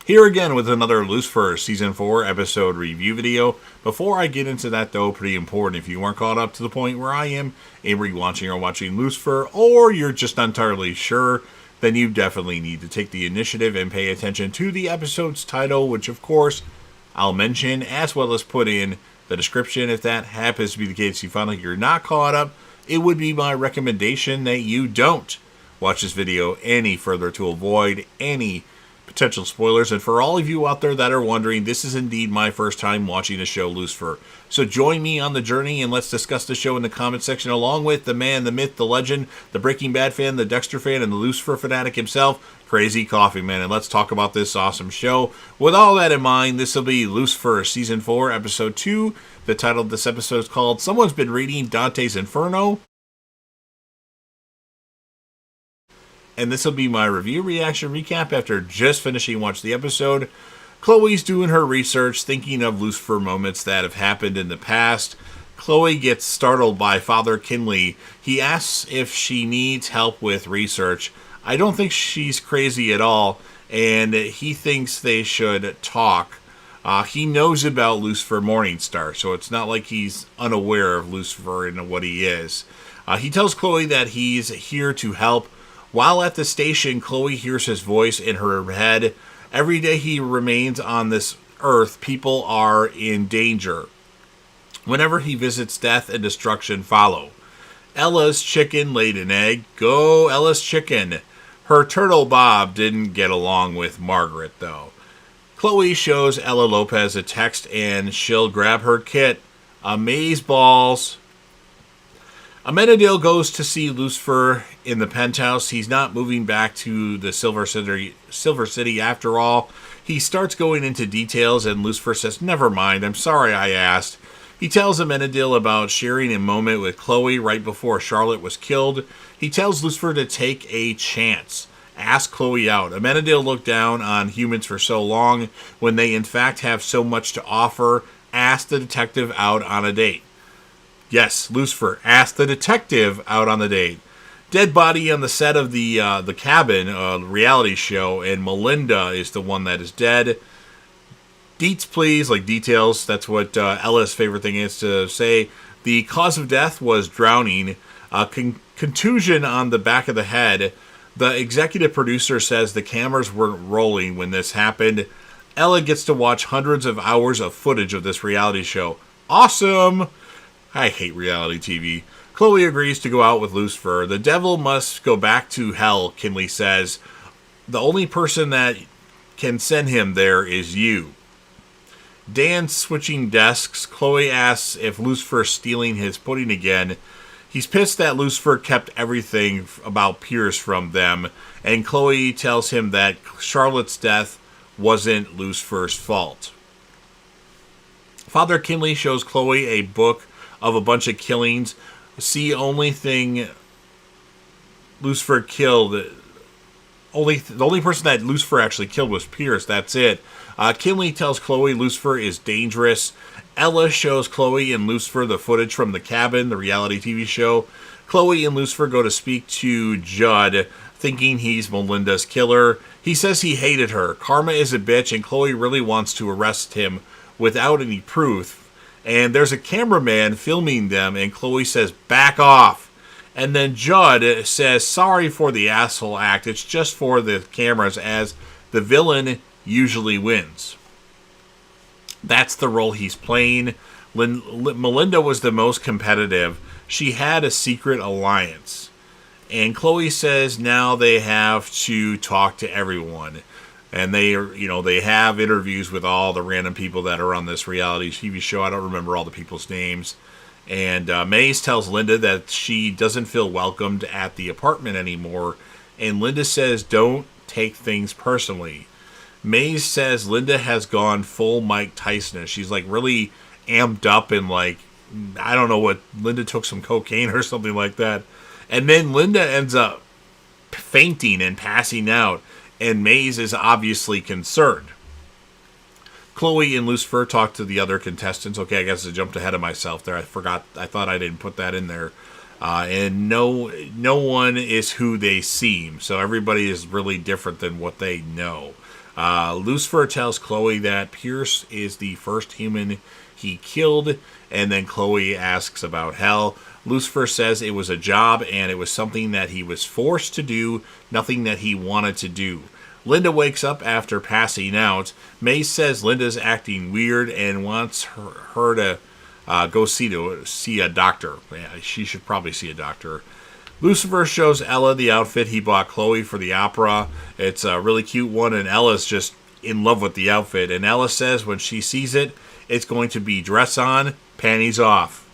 Here again with another Lucifer Season 4 episode review video. Before I get into that though, pretty important, if you weren't caught up to the point where I am, and rewatching or watching Lucifer, or you're just not entirely sure, then you definitely need to take the initiative and pay attention to the episode's title, which of course I'll mention, as well as put in the description. If that happens to be the case, you find like you're not caught up, it would be my recommendation that you don't watch this video any further to avoid any potential spoilers. And for all of you out there that are wondering, this is indeed my first time watching the show Lucifer. So join me on the journey and let's discuss the show in the comment section along with the man, the myth, the legend, the Breaking Bad fan, the Dexter fan, and the Lucifer fanatic himself, Crazy Coffee Man. And let's talk about this awesome show. With all that in mind, this will be Lucifer Season 4, Episode 2. The title of this episode is called Someone's Been Reading Dante's Inferno. And this will be my review, reaction, recap after just finishing watching the episode. Chloe's doing her research, thinking of Lucifer moments that have happened in the past. Chloe gets startled by Father Kinley. He asks if she needs help with research. I don't think she's crazy at all, and he thinks they should talk. He knows about Lucifer Morningstar, so it's not like he's unaware of Lucifer and what he is. He tells Chloe that he's here to help. While at the station, Chloe hears his voice in her head. Every day he remains on this earth, people are in danger. Whenever he visits, death and destruction follow. Ella's chicken laid an egg. Go, Ella's chicken. Her turtle Bob didn't get along with Margaret, though. Chloe shows Ella Lopez a text, and she'll grab her kit. Amazeballs. Amenadiel goes to see Lucifer in the penthouse. He's not moving back to the Silver City after all. He starts going into details, and Lucifer says, "Never mind, I'm sorry I asked." He tells Amenadiel about sharing a moment with Chloe right before Charlotte was killed. He tells Lucifer to take a chance. Ask Chloe out. Amenadiel looked down on humans for so long when they in fact have so much to offer. Ask the detective out on a date. Yes, Lucifer asked the detective out on the date. Dead body on the set of the Cabin reality show, and Melinda is the one that is dead. Deets, please, like details. That's what Ella's favorite thing is to say. The cause of death was drowning. Contusion on the back of the head. The executive producer says the cameras weren't rolling when this happened. Ella gets to watch hundreds of hours of footage of this reality show. Awesome! I hate reality TV. Chloe agrees to go out with Lucifer. The devil must go back to hell, Kinley says. The only person that can send him there is you. Dan switching desks. Chloe asks if Lucifer's stealing his pudding again. He's pissed that Lucifer kept everything about Pierce from them, and Chloe tells him that Charlotte's death wasn't Lucifer's fault. Father Kinley shows Chloe a book of a bunch of killings. See, only thing Lucifer killed, the only person that Lucifer actually killed was Pierce. That's it. Kinley tells Chloe Lucifer is dangerous. Ella shows Chloe and Lucifer the footage from The Cabin, the reality TV show. Chloe and Lucifer go to speak to Judd, thinking he's Melinda's killer. He says he hated her. Karma is a bitch, and Chloe really wants to arrest him without any proof. And there's a cameraman filming them, and Chloe says, "Back off." And then Judd says, "Sorry for the asshole act. It's just for the cameras, as the villain usually wins." That's the role he's playing. Melinda was the most competitive. She had a secret alliance. And Chloe says now they have to talk to everyone. And they have interviews with all the random people that are on this reality TV show. I don't remember all the people's names. And Maze tells Linda that she doesn't feel welcomed at the apartment anymore. And Linda says, "Don't take things personally." Maze says Linda has gone full Mike Tyson. She's like really amped up and like, I don't know what, Linda took some cocaine or something like that. And then Linda ends up fainting and passing out. And Maze is obviously concerned. Chloe and Lucifer talk to the other contestants. Okay, I guess I jumped ahead of myself there. I forgot. I thought I didn't put that in there. And no one is who they seem. So everybody is really different than what they know. Lucifer tells Chloe that Pierce is the first human he killed, and then Chloe asks about hell. Lucifer says it was a job and it was something that he was forced to do, nothing that he wanted to do. Linda wakes up after passing out. May says Linda's acting weird and wants her to go see a doctor. Yeah, she should probably see a doctor. Lucifer shows Ella the outfit he bought Chloe for the opera. It's a really cute one, and Ella's just in love with the outfit. And Ella says when she sees it, it's going to be dress on, panties off.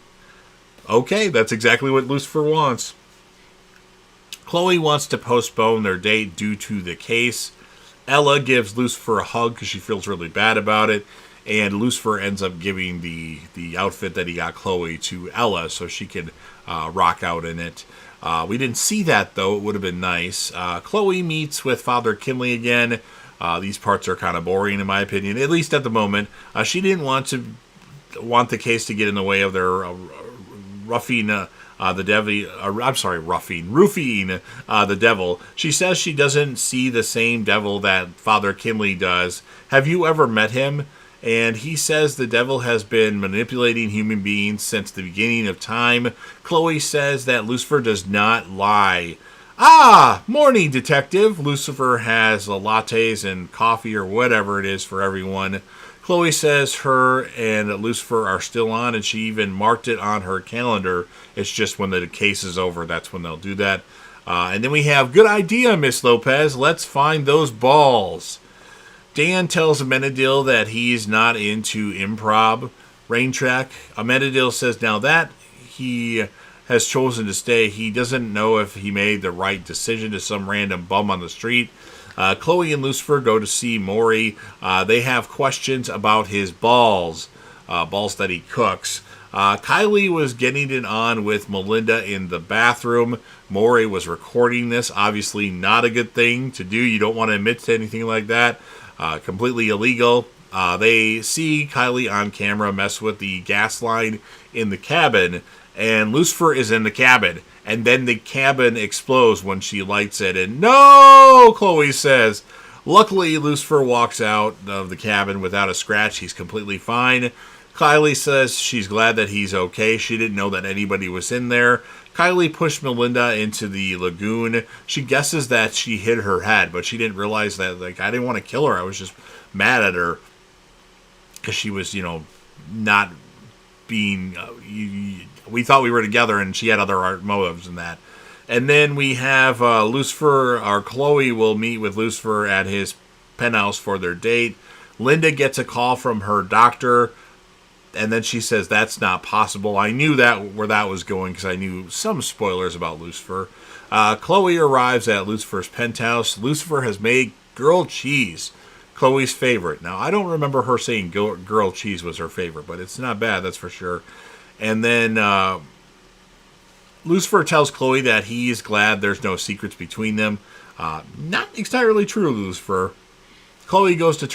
Okay, that's exactly what Lucifer wants. Chloe wants to postpone their date due to the case. Ella gives Lucifer a hug because she feels really bad about it. And Lucifer ends up giving the outfit that he got Chloe to Ella so she could rock out in it. We didn't see that, though. It would have been nice. Chloe meets with Father Kinley again. These parts are kind of boring, in my opinion, at least at the moment. She didn't want the case to get in the way of their roofing the devil. She says she doesn't see the same devil that Father Kinley does. Have you ever met him? And he says the devil has been manipulating human beings since the beginning of time. Chloe says that Lucifer does not lie. Ah, morning, detective. Lucifer has lattes and coffee or whatever it is for everyone. Chloe says her and Lucifer are still on, and she even marked it on her calendar. It's just when the case is over, that's when they'll do that. And then we have, good idea, Miss Lopez. Let's find those balls. Dan tells Amenadiel that he's not into improv rain track. Amenadiel says now that he has chosen to stay, he doesn't know if he made the right decision to some random bum on the street. Chloe and Lucifer go to see Maury. They have questions about his balls that he cooks. Kylie was getting it on with Melinda in the bathroom. Maury was recording this. Obviously not a good thing to do. You don't want to admit to anything like that. Completely illegal. They see Kylie on camera mess with the gas line in the cabin, and Lucifer is in the cabin. And then the cabin explodes when she lights it. And no, Chloe says. Luckily, Lucifer walks out of the cabin without a scratch. He's completely fine. Kylie says she's glad that he's okay. She didn't know that anybody was in there. Kylie pushed Melinda into the lagoon. She guesses that she hit her head, but she didn't realize that, I didn't want to kill her. I was just mad at her because she was, not being... we thought we were together, and she had other motives than that. And then we have Lucifer, or Chloe will meet with Lucifer at his penthouse for their date. Linda gets a call from her doctor, and then she says that's not possible. I knew that where that was going because I knew some spoilers about Lucifer. Chloe arrives at Lucifer's penthouse. Lucifer has made grilled cheese, Chloe's favorite. Now, I don't remember her saying grilled cheese was her favorite, but it's not bad, that's for sure. And then Lucifer tells Chloe that he is glad there's no secrets between them. Not entirely true, Lucifer. Lucifer goes to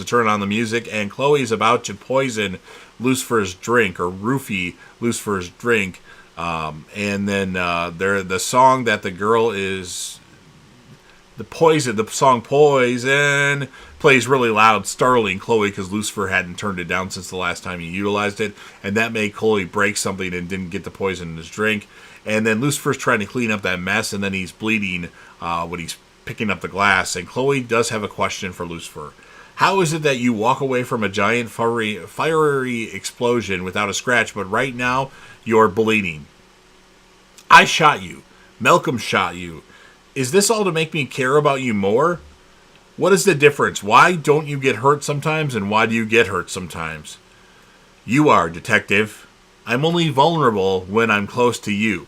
turn on the music, and Chloe's about to poison Lucifer's drink, or roofie Lucifer's drink. And then the song that the girl is... The song Poison plays really loud, startling Chloe because Lucifer hadn't turned it down since the last time he utilized it, and that made Chloe break something and didn't get the poison in his drink. And then Lucifer's trying to clean up that mess, and then he's bleeding when he's picking up the glass. And Chloe does have a question for Lucifer. How is it that you walk away from a giant fiery explosion without a scratch, but right now you're bleeding? I shot you. Malcolm shot you. Is this all to make me care about you more? What is the difference? Why don't you get hurt sometimes, and why do you get hurt sometimes? You are, detective. I'm only vulnerable when I'm close to you.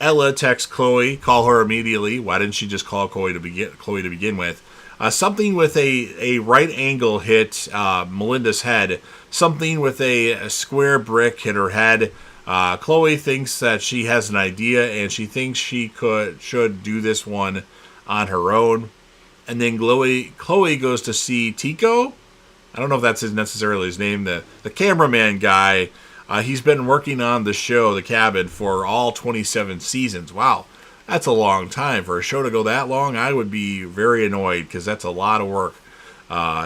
Ella texts Chloe, call her immediately. Why didn't she just call Chloe to begin with? Something with a right angle hit Melinda's head. Something with a square brick hit her head. Chloe thinks that she has an idea, and she thinks she should do this one on her own. And then Chloe goes to see Tico. I don't know if that's necessarily his name. The cameraman guy. He's been working on the show, The Cabin, for all 27 seasons. Wow. That's a long time. For a show to go that long, I would be very annoyed because that's a lot of work.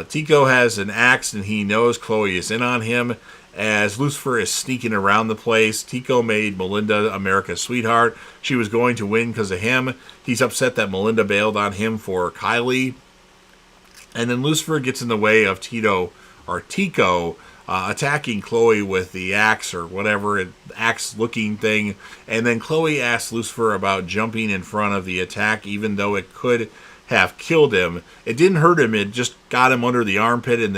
Tico has an axe and he knows Chloe is in on him. As Lucifer is sneaking around the place, Tico made Melinda America's sweetheart. She was going to win because of him. He's upset that Melinda bailed on him for Kylie. And then Lucifer gets in the way of Tico attacking Chloe with the axe or whatever, axe-looking thing. And then Chloe asks Lucifer about jumping in front of the attack, even though it could have killed him. It didn't hurt him. It just got him under the armpit and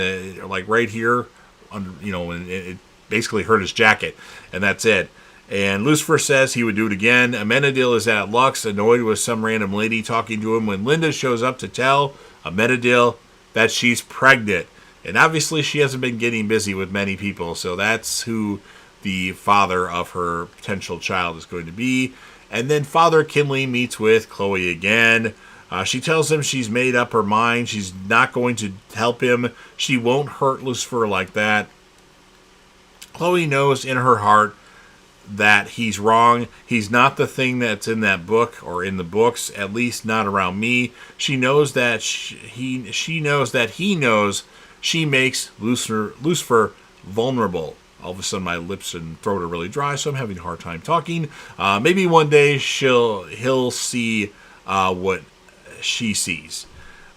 right here, and it basically hurt his jacket. And that's it. And Lucifer says he would do it again. Amenadiel is at Lux, annoyed with some random lady talking to him when Linda shows up to tell Amenadiel that she's pregnant. And obviously she hasn't been getting busy with many people, so that's who the father of her potential child is going to be. And then Father Kinley meets with Chloe again. She tells him she's made up her mind. She's not going to help him. She won't hurt Lucifer like that. Chloe knows in her heart that he's wrong. He's not the thing that's in that book or in the books, at least not around me. She knows that he knows she makes Lucifer vulnerable. All of a sudden my lips and throat are really dry, so I'm having a hard time talking. Maybe one day he'll see what she sees.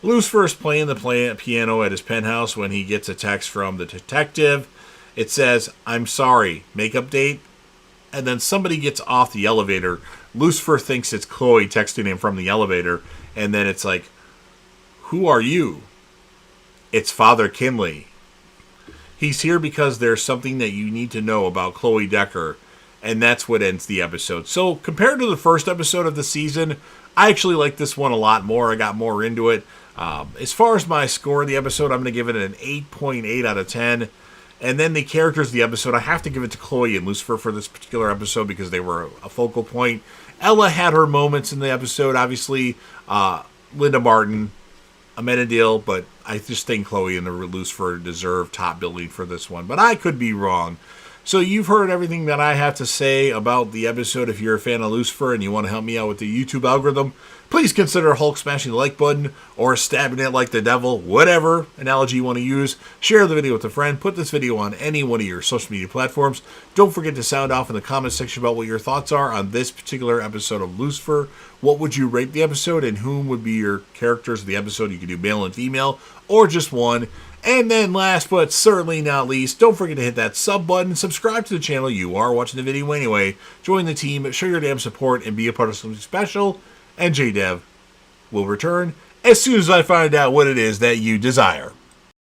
Lucifer is playing the piano at his penthouse when he gets a text from the detective. It says, "I'm sorry, makeup date." And then somebody gets off the elevator. Lucifer thinks it's Chloe texting him from the elevator. And then it's like, "Who are you?" It's Father Kinley. He's here because there's something that you need to know about Chloe Decker. And that's what ends the episode. So compared to the first episode of the season, I actually like this one a lot more. I got more into it. As far as my score of the episode, I'm going to give it an 8.8 out of 10. And then the characters of the episode, I have to give it to Chloe and Lucifer for this particular episode because they were a focal point. Ella had her moments in the episode. Obviously, Linda Martin, Amenadiel, but I just think Chloe and the Lucifer deserve top billing for this one. But I could be wrong. So you've heard everything that I have to say about the episode. If you're a fan of Lucifer and you want to help me out with the YouTube algorithm, please consider Hulk smashing the like button or stabbing it like the devil, whatever analogy you want to use. Share the video with a friend. Put this video on any one of your social media platforms. Don't forget to sound off in the comment section about what your thoughts are on this particular episode of Lucifer. What would you rate the episode and whom would be your characters of the episode? You can do male and female or just one. And then last but certainly not least, don't forget to hit that sub button, subscribe to the channel. You are watching the video anyway. Join the team, show your damn support, and be a part of something special. And JDev will return as soon as I find out what it is that you desire.